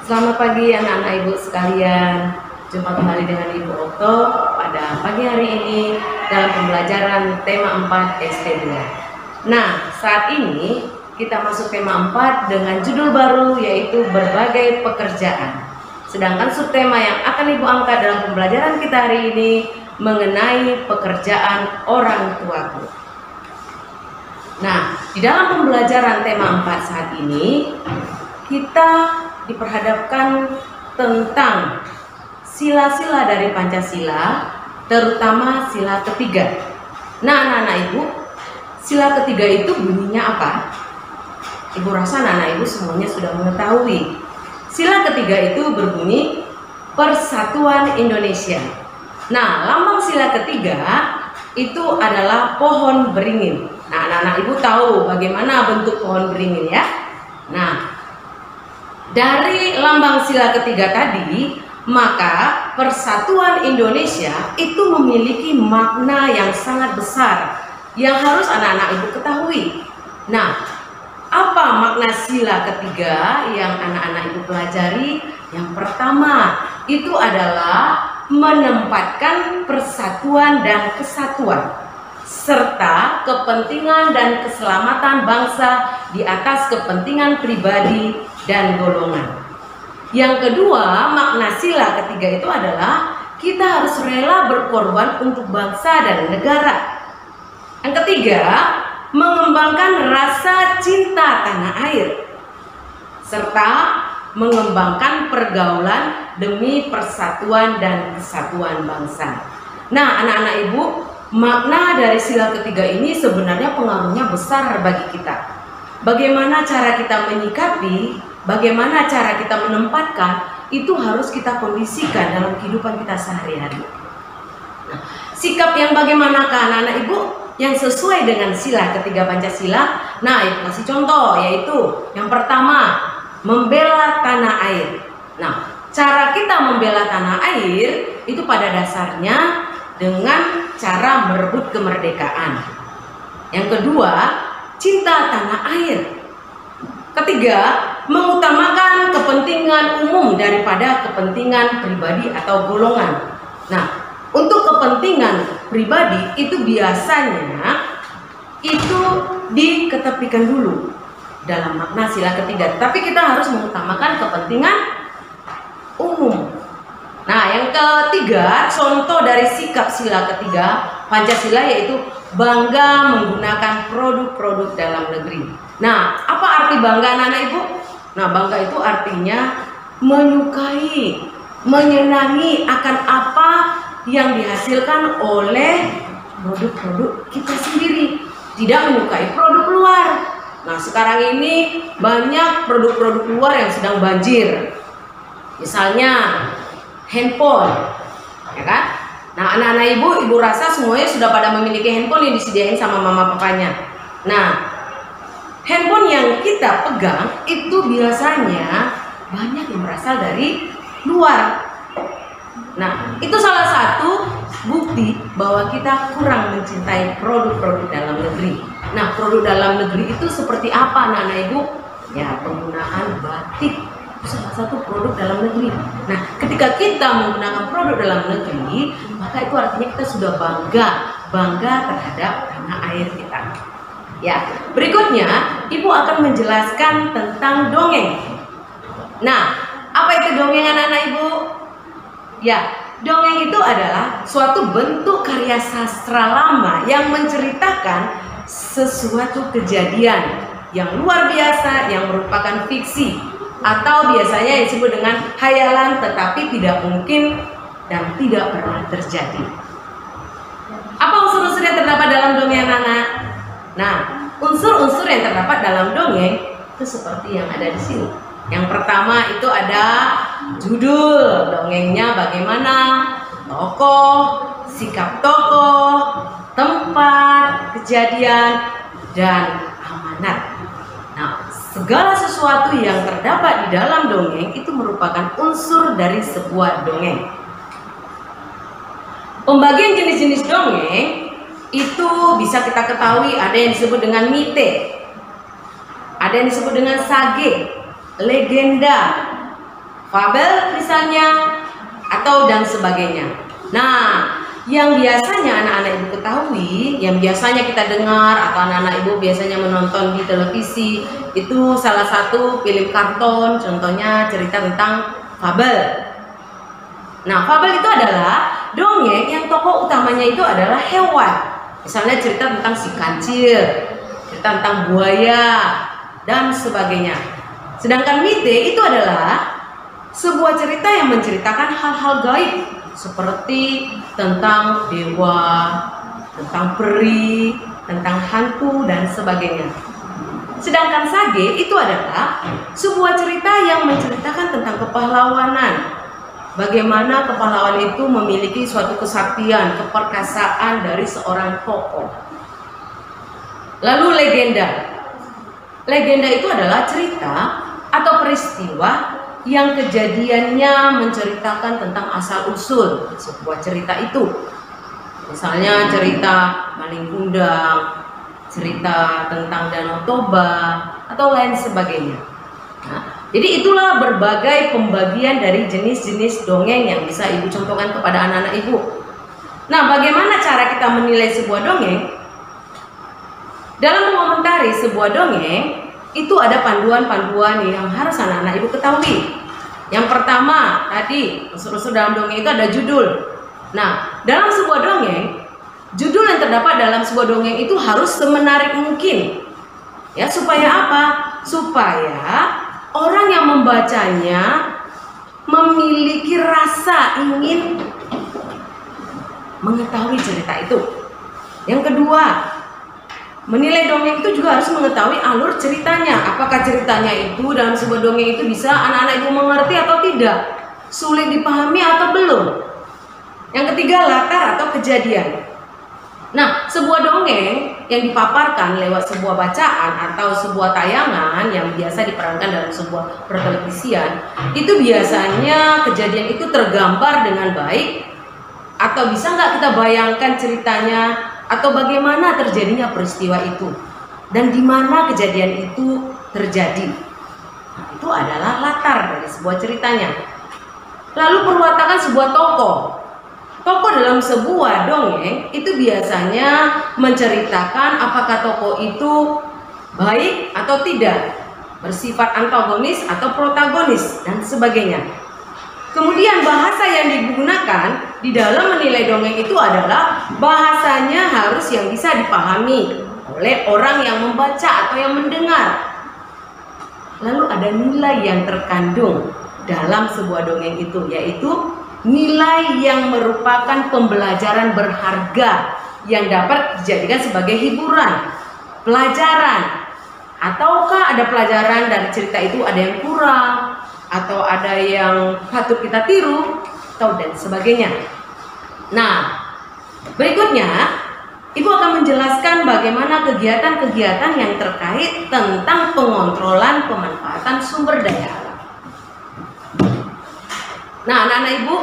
Selamat pagi anak-anak ibu sekalian. Jumpa kembali dengan Ibu Okto pada pagi hari ini dalam pembelajaran tema 4 SD2. Nah, saat ini kita masuk tema 4 dengan judul baru, yaitu berbagai pekerjaan. Sedangkan subtema yang akan Ibu angkat dalam pembelajaran kita hari ini mengenai pekerjaan orang tuaku. Nah, di dalam pembelajaran tema 4 saat ini kita diperhadapkan tentang sila-sila dari Pancasila, terutama sila ketiga. Nah, anak-anak ibu, sila ketiga itu bunyinya apa? Ibu rasa anak-anak ibu semuanya sudah mengetahui. Sila ketiga itu berbunyi Persatuan Indonesia. Nah, lambang sila ketiga itu adalah pohon beringin. Nah, anak-anak ibu tahu bagaimana bentuk pohon beringin ya? Nah, dari lambang sila ketiga tadi, maka Persatuan Indonesia itu memiliki makna yang sangat besar yang harus anak-anak ibu ketahui. Nah, apa makna sila ketiga yang anak-anak ibu pelajari? Yang pertama, itu adalah menempatkan persatuan dan kesatuan serta kepentingan dan keselamatan bangsa di atas kepentingan pribadi dan golongan. Yang kedua, makna sila ketiga itu adalah kita harus rela berkorban untuk bangsa dan negara. Yang ketiga, mengembangkan rasa cinta tanah air serta mengembangkan pergaulan demi persatuan dan kesatuan bangsa. Nah, anak-anak ibu, makna dari sila ketiga ini sebenarnya pengaruhnya besar bagi kita. Bagaimana cara kita menyikapi, bagaimana cara kita menempatkan, itu harus kita kondisikan dalam kehidupan kita sehari-hari. Nah, sikap yang bagaimanakah anak-anak ibu yang sesuai dengan sila ketiga Pancasila? Nah, ibu kasih contoh, yaitu yang pertama, membela tanah air. Nah, cara kita membela tanah air itu pada dasarnya dengan cara merebut kemerdekaan. Yang kedua, cinta tanah air. Ketiga, mengutamakan kepentingan umum daripada kepentingan pribadi atau golongan. Nah, untuk kepentingan pribadi itu biasanya itu diketepikan dulu dalam makna sila ketiga. Tapi kita harus mengutamakan kepentingan umum. Nah, yang ketiga, contoh dari sikap sila ketiga Pancasila yaitu bangga menggunakan produk-produk dalam negeri. Nah, apa arti bangga anak-anak ibu? Nah, bangga itu artinya menyukai, menyenangi akan apa yang dihasilkan oleh produk-produk kita sendiri, tidak menyukai produk luar. Nah, sekarang ini banyak produk-produk luar yang sedang banjir. Misalnya handphone, ya kan? Nah, anak-anak ibu rasa semuanya sudah pada memiliki handphone yang disediain sama mama papanya. Nah, handphone yang kita pegang itu biasanya banyak yang berasal dari luar. Nah, itu salah satu bukti bahwa kita kurang mencintai produk-produk dalam negeri. Nah, produk dalam negeri itu seperti apa anak-anak ibu? Ya, penggunaan batik salah satu produk dalam negeri. Nah, ketika kita menggunakan produk dalam negeri, maka itu artinya kita sudah bangga terhadap tanah air kita. Ya, berikutnya ibu akan menjelaskan tentang dongeng. Nah, apa itu dongeng anak-anak ibu? Ya, dongeng itu adalah suatu bentuk karya sastra lama yang menceritakan sesuatu kejadian yang luar biasa yang merupakan fiksi atau biasanya disebut dengan hayalan tetapi tidak mungkin dan tidak pernah terjadi. Apa unsur-unsur yang terdapat dalam dongeng anak-anak? Nah, unsur-unsur yang terdapat dalam dongeng itu seperti yang ada di sini. Yang pertama itu ada judul dongengnya bagaimana, tokoh, sikap tokoh, tempat, kejadian, dan amanat. Nah, segala sesuatu yang terdapat di dalam dongeng itu merupakan unsur dari sebuah dongeng. Pembagian jenis-jenis dongeng itu bisa kita ketahui ada yang disebut dengan mite, ada yang disebut dengan sage, legenda, fabel misalnya, atau dan sebagainya. Nah, yang biasanya anak-anak ibu ketahui, yang biasanya kita dengar atau anak-anak ibu biasanya menonton di televisi, itu salah satu film kartun, contohnya cerita tentang fabel. Nah, fabel itu adalah dongeng yang tokoh utamanya itu adalah hewan. Misalnya cerita tentang si kancil, cerita tentang buaya, dan sebagainya. Sedangkan mite itu adalah sebuah cerita yang menceritakan hal-hal gaib, seperti tentang dewa, tentang peri, tentang hantu, dan sebagainya. Sedangkan sage itu adalah sebuah cerita yang menceritakan tentang kepahlawanan. Bagaimana kepahlawan itu memiliki suatu kesaktian, keperkasaan dari seorang tokoh. Lalu legenda. Legenda itu adalah cerita atau peristiwa yang kejadiannya menceritakan tentang asal-usul sebuah cerita itu. Misalnya cerita Maling Kundang, cerita tentang Danau Toba, atau lain sebagainya. Nah, jadi itulah berbagai pembagian dari jenis-jenis dongeng yang bisa ibu contohkan kepada anak-anak ibu. Nah, bagaimana cara kita menilai sebuah dongeng? Dalam mengomentari sebuah dongeng, itu ada panduan-panduan yang harus anak-anak ibu ketahui. Yang pertama, tadi unsur-unsur dalam dongeng itu ada judul. Nah, dalam sebuah dongeng, judul yang terdapat dalam sebuah dongeng itu harus semenarik mungkin. Ya, supaya apa? Supaya orang yang membacanya memiliki rasa ingin mengetahui cerita itu. Yang kedua, menilai dongeng itu juga harus mengetahui alur ceritanya. Apakah ceritanya itu dalam sebuah dongeng itu bisa anak-anak ibu mengerti atau tidak? Sulit dipahami atau belum? Yang ketiga, latar atau kejadian. Nah, sebuah dongeng yang dipaparkan lewat sebuah bacaan atau sebuah tayangan yang biasa diperankan dalam sebuah pertelevisian, itu biasanya kejadian itu tergambar dengan baik, atau bisa nggak kita bayangkan ceritanya, atau bagaimana terjadinya peristiwa itu, dan di mana kejadian itu terjadi. Nah, itu adalah latar dari sebuah ceritanya. Lalu perwatakan sebuah tokoh. Tokoh dalam sebuah dongeng itu biasanya menceritakan apakah tokoh itu baik atau tidak, bersifat antagonis atau protagonis, dan sebagainya. Kemudian bahasa yang digunakan di dalam menilai dongeng itu adalah bahasanya harus yang bisa dipahami oleh orang yang membaca atau yang mendengar. Lalu ada nilai yang terkandung dalam sebuah dongeng itu, yaitu nilai yang merupakan pembelajaran berharga yang dapat dijadikan sebagai hiburan, pelajaran. Ataukah ada pelajaran dari cerita itu ada yang kurang, atau ada yang patut kita tiru, atau dan sebagainya. Nah, berikutnya ibu akan menjelaskan bagaimana kegiatan-kegiatan yang terkait tentang pengontrolan pemanfaatan sumber daya alam. Nah, anak-anak ibu,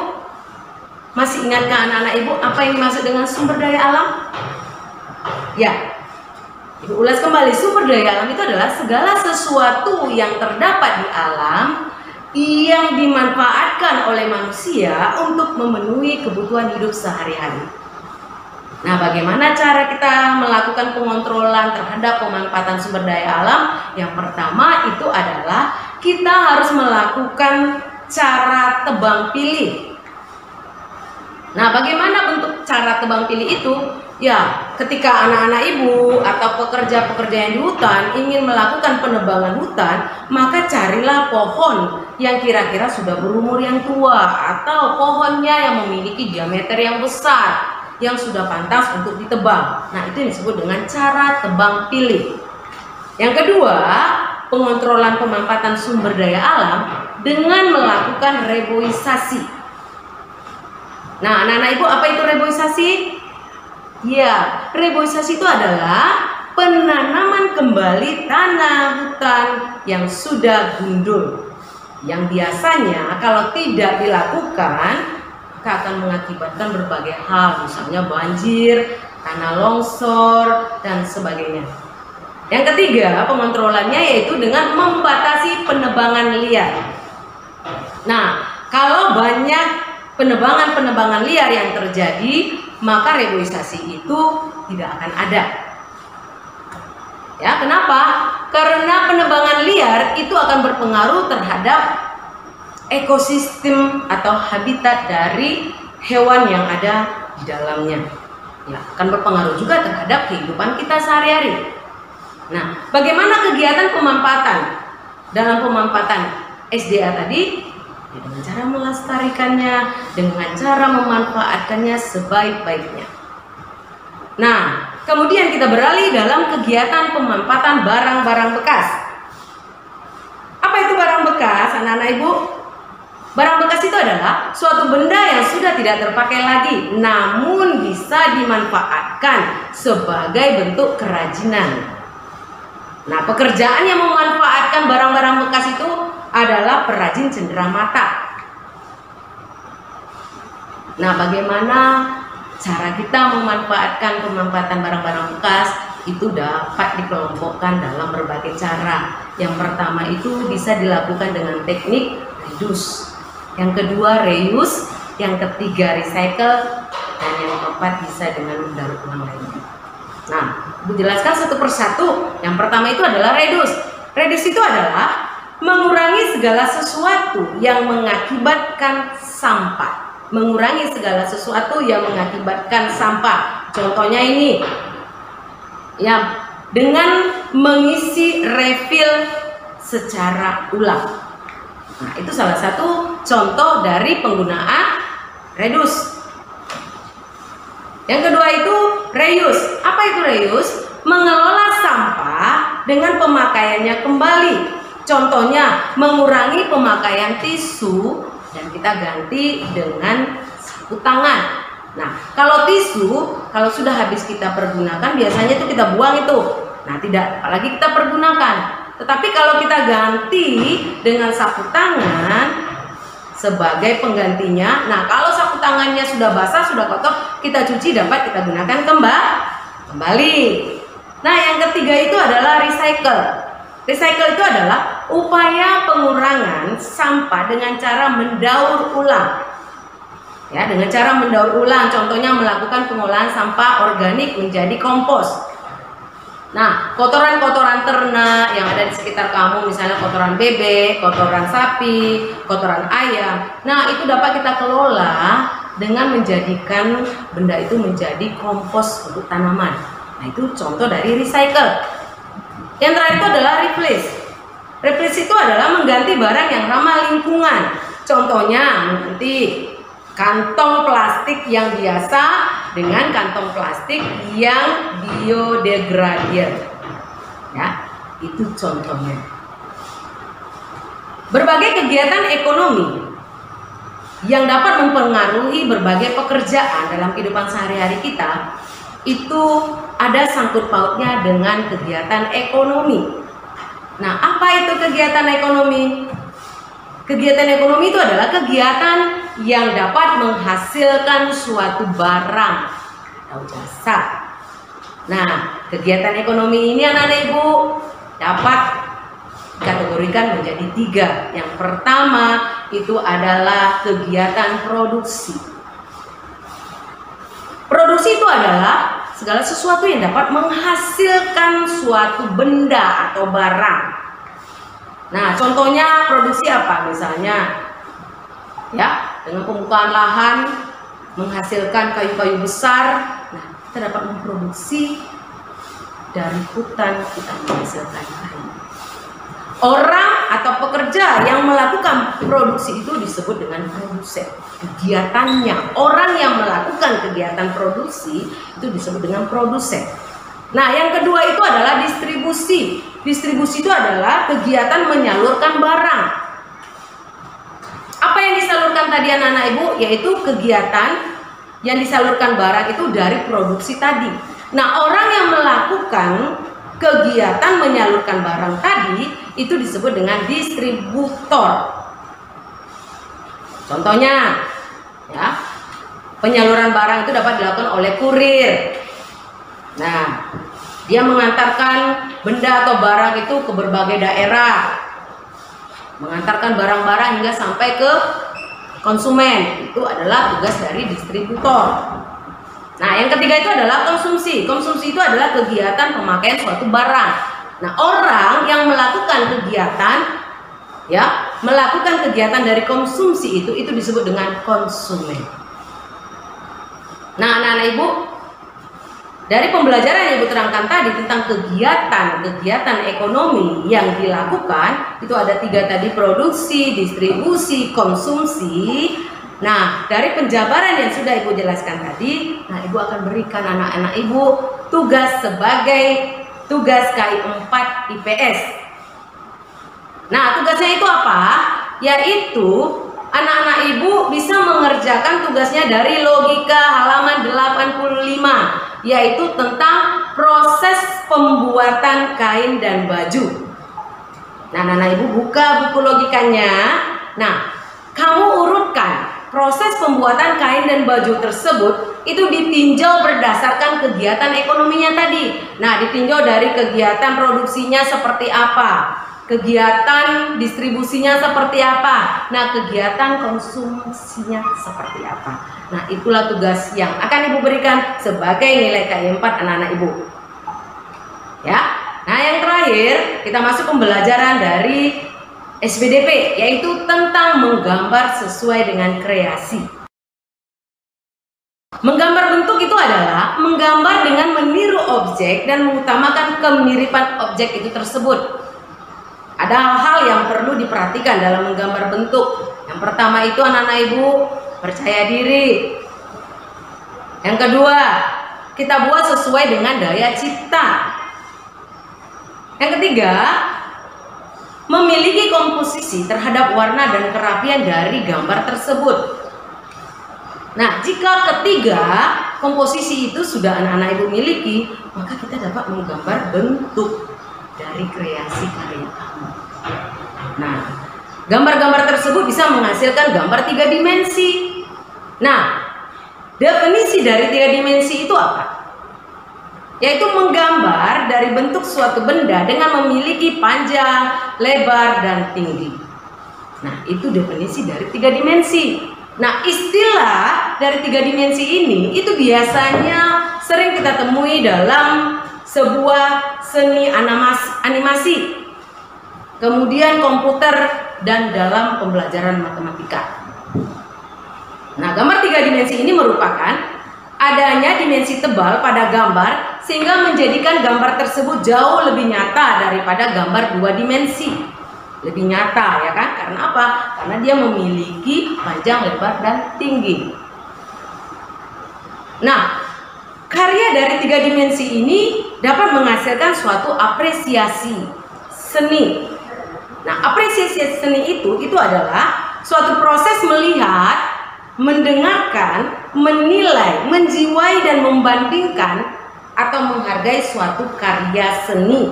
masih ingatkah anak-anak ibu apa yang dimaksud dengan sumber daya alam? Ya, ibu ulas kembali. Sumber daya alam itu adalah segala sesuatu yang terdapat di alam yang dimanfaatkan oleh manusia untuk memenuhi kebutuhan hidup sehari-hari. Nah, bagaimana cara kita melakukan pengontrolan terhadap pemanfaatan sumber daya alam? Yang pertama itu adalah kita harus melakukan cara tebang pilih. Nah, bagaimana bentuk cara tebang pilih itu? Ya, ketika anak-anak ibu atau pekerja-pekerja yang di hutan ingin melakukan penebangan hutan, maka carilah pohon yang kira-kira sudah berumur yang tua, atau pohonnya yang memiliki diameter yang besar, yang sudah pantas untuk ditebang. Nah, itu disebut dengan cara tebang pilih. Yang kedua, pengontrolan pemanfaatan sumber daya alam dengan melakukan reboisasi. Nah, anak-anak ibu, apa itu reboisasi? Ya, reboisasi itu adalah penanaman kembali tanah hutan yang sudah gundul, yang biasanya kalau tidak dilakukan maka akan mengakibatkan berbagai hal, misalnya banjir, tanah longsor, dan sebagainya. Yang ketiga, pengontrolannya yaitu dengan membatasi penebangan liar. Nah, kalau banyak penebangan liar yang terjadi, maka reboisasi itu tidak akan ada. Ya, kenapa? Karena penebangan liar itu akan berpengaruh terhadap ekosistem atau habitat dari hewan yang ada di dalamnya. Ya, akan berpengaruh juga terhadap kehidupan kita sehari-hari. Nah, bagaimana kegiatan pemanfaatan? Dalam pemanfaatan SDA tadi, ya dengan cara melestarikannya, dengan cara memanfaatkannya sebaik-baiknya. Nah, kemudian kita beralih dalam kegiatan pemanfaatan barang-barang bekas. Apa itu barang bekas, anak-anak ibu? Barang bekas itu adalah suatu benda yang sudah tidak terpakai lagi, namun bisa dimanfaatkan sebagai bentuk kerajinan. Nah, pekerjaan yang memanfaatkan barang-barang bekas itu adalah perajin cenderamata. Nah, bagaimana cara kita memanfaatkan pemanfaatan barang-barang bekas? Itu dapat dikelompokkan dalam berbagai cara. Yang pertama itu bisa dilakukan dengan teknik reduce, yang kedua reuse, yang ketiga recycle, dan yang keempat bisa dengan mendaur ulang lainnya. Nah, Ibu jelaskan satu persatu. Yang pertama itu adalah reduce. Reduce itu adalah mengurangi segala sesuatu yang mengakibatkan sampah. Mengurangi segala sesuatu yang mengakibatkan sampah. Contohnya ini, ya, dengan mengisi refill secara ulang. Nah, itu salah satu contoh dari penggunaan reduce. Yang kedua itu reuse. Apa itu reuse? Mengelola sampah dengan pemakaiannya kembali. Contohnya mengurangi pemakaian tisu dan kita ganti dengan sapu tangan. Nah, kalau tisu, kalau sudah habis kita pergunakan, biasanya itu kita buang itu. Nah, tidak, apalagi kita pergunakan. Tetapi kalau kita ganti dengan sapu tangan sebagai penggantinya, nah kalau sapu tangannya sudah basah, sudah kotor, kita cuci, dapat kita gunakan kembali. Nah, yang ketiga itu adalah recycle. Recycle itu adalah upaya pengurangan sampah dengan cara mendaur ulang. Ya, dengan cara mendaur ulang, contohnya melakukan pengolahan sampah organik menjadi kompos. Nah, kotoran-kotoran ternak yang ada di sekitar kamu, misalnya kotoran bebek, kotoran sapi, kotoran ayam, nah itu dapat kita kelola dengan menjadikan benda itu menjadi kompos untuk tanaman. Nah, itu contoh dari recycle. Yang terakhir itu adalah replace. Replace itu adalah mengganti barang yang ramah lingkungan. Contohnya mengganti kantong plastik yang biasa dengan kantong plastik yang biodegradir. Ya, itu contohnya. Berbagai kegiatan ekonomi yang dapat mempengaruhi berbagai pekerjaan dalam kehidupan sehari-hari kita itu ada sangkut pautnya dengan kegiatan ekonomi. Nah, apa itu kegiatan ekonomi? Kegiatan ekonomi itu adalah kegiatan yang dapat menghasilkan suatu barang atau jasa. Nah, kegiatan ekonomi ini anak-anak ibu dapat dikategorikan menjadi 3. Yang pertama itu adalah kegiatan produksi. Produksi itu adalah segala sesuatu yang dapat menghasilkan suatu benda atau barang. Nah, contohnya produksi apa? Misalnya, ya, dengan pembukaan lahan menghasilkan kayu-kayu besar. Nah, kita dapat memproduksi dari hutan, kita menghasilkan kayu. Orang atau pekerja yang melakukan produksi itu disebut dengan produsen. Kegiatannya, orang yang melakukan kegiatan produksi itu disebut dengan produsen. Nah, yang kedua itu adalah distribusi. Distribusi itu adalah kegiatan menyalurkan barang. Apa yang disalurkan tadi anak-anak ibu? Yaitu kegiatan yang disalurkan barang itu dari produksi tadi. Nah, orang yang melakukan kegiatan menyalurkan barang tadi itu disebut dengan distributor. Contohnya, ya, penyaluran barang itu dapat dilakukan oleh kurir. Nah, dia mengantarkan benda atau barang itu ke berbagai daerah. mengantarkan barang-barang hingga sampai ke konsumen. Itu adalah tugas dari distributor. Nah, yang ketiga itu adalah konsumsi. Konsumsi itu adalah kegiatan pemakaian suatu barang. Nah, orang yang melakukan kegiatan dari konsumsi itu disebut dengan konsumen. Nah, anak-anak Ibu, dari pembelajaran yang Ibu terangkan tadi tentang kegiatan ekonomi yang dilakukan, itu ada 3 tadi: produksi, distribusi, konsumsi. Nah, dari penjabaran yang sudah Ibu jelaskan tadi, nah Ibu akan berikan anak-anak Ibu tugas sebagai tugas KI 4 IPS. Nah, tugasnya itu apa? Yaitu anak-anak Ibu bisa mengerjakan tugasnya dari logika halaman 85, yaitu tentang proses pembuatan kain dan baju. Nah, anak-anak Ibu buka buku logikanya. Nah, kamu urutkan proses pembuatan kain dan baju tersebut itu ditinjau berdasarkan kegiatan ekonominya tadi. Nah, ditinjau dari kegiatan produksinya seperti apa, kegiatan distribusinya seperti apa, nah kegiatan konsumsinya seperti apa. Nah, itulah tugas yang akan Ibu berikan sebagai nilai KI 4 anak-anak Ibu. Ya. Nah, yang terakhir kita masuk pembelajaran dari SPDP, yaitu tentang menggambar sesuai dengan kreasi. Menggambar bentuk itu adalah menggambar dengan meniru objek dan mengutamakan kemiripan objek itu tersebut. Ada hal-hal yang perlu diperhatikan dalam menggambar bentuk. Yang pertama itu anak-anak Ibu percaya diri. Yang kedua, kita buat sesuai dengan daya cipta. Yang ketiga, memiliki komposisi terhadap warna dan kerapian dari gambar tersebut. Nah, jika ketiga komposisi itu sudah anak-anak Ibu miliki, maka kita dapat menggambar bentuk dari kreasi karya kamu. Nah, gambar-gambar tersebut bisa menghasilkan gambar 3 dimensi. Nah, definisi dari 3 dimensi itu apa? Yaitu menggambar dari bentuk suatu benda dengan memiliki panjang, lebar, dan tinggi. Nah, itu definisi dari 3 dimensi. Nah, istilah dari 3 dimensi ini itu biasanya sering kita temui dalam sebuah seni animasi, kemudian komputer, dan dalam pembelajaran matematika. Nah, gambar 3 dimensi ini merupakan adanya dimensi tebal pada gambar sehingga menjadikan gambar tersebut jauh lebih nyata daripada gambar 2 dimensi. Lebih nyata, ya kan? Karena apa? Karena dia memiliki panjang, lebar, dan tinggi. Nah, karya dari 3 dimensi ini dapat menghasilkan suatu apresiasi seni. Nah, apresiasi seni itu adalah suatu proses melihat, mendengarkan, menilai, menjiwai, dan membandingkan atau menghargai suatu karya seni.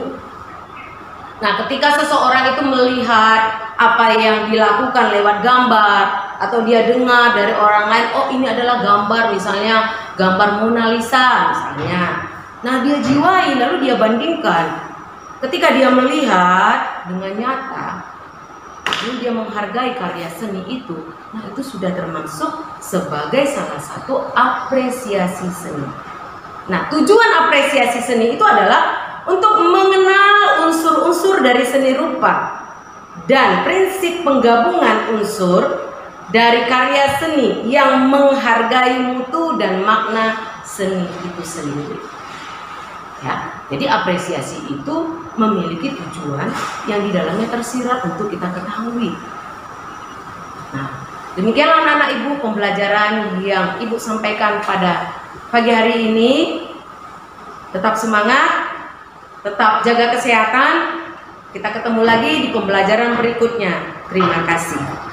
Nah, ketika seseorang itu melihat apa yang dilakukan lewat gambar, atau dia dengar dari orang lain, oh ini adalah gambar, misalnya gambar Mona Lisa misalnya. Nah, dia jiwai lalu dia bandingkan. Ketika dia melihat dengan nyata, lalu dia menghargai karya seni itu, nah itu sudah termasuk sebagai salah satu apresiasi seni. Nah, tujuan apresiasi seni itu adalah untuk mengenal unsur-unsur dari seni rupa dan prinsip penggabungan unsur dari karya seni yang menghargai mutu dan makna seni itu sendiri. Ya, jadi apresiasi itu memiliki tujuan yang di dalamnya tersirat untuk kita ketahui. Nah, demikianlah anak-anak Ibu pembelajaran yang Ibu sampaikan pada pagi hari ini. Tetap semangat, tetap jaga kesehatan. Kita ketemu lagi di pembelajaran berikutnya. Terima kasih.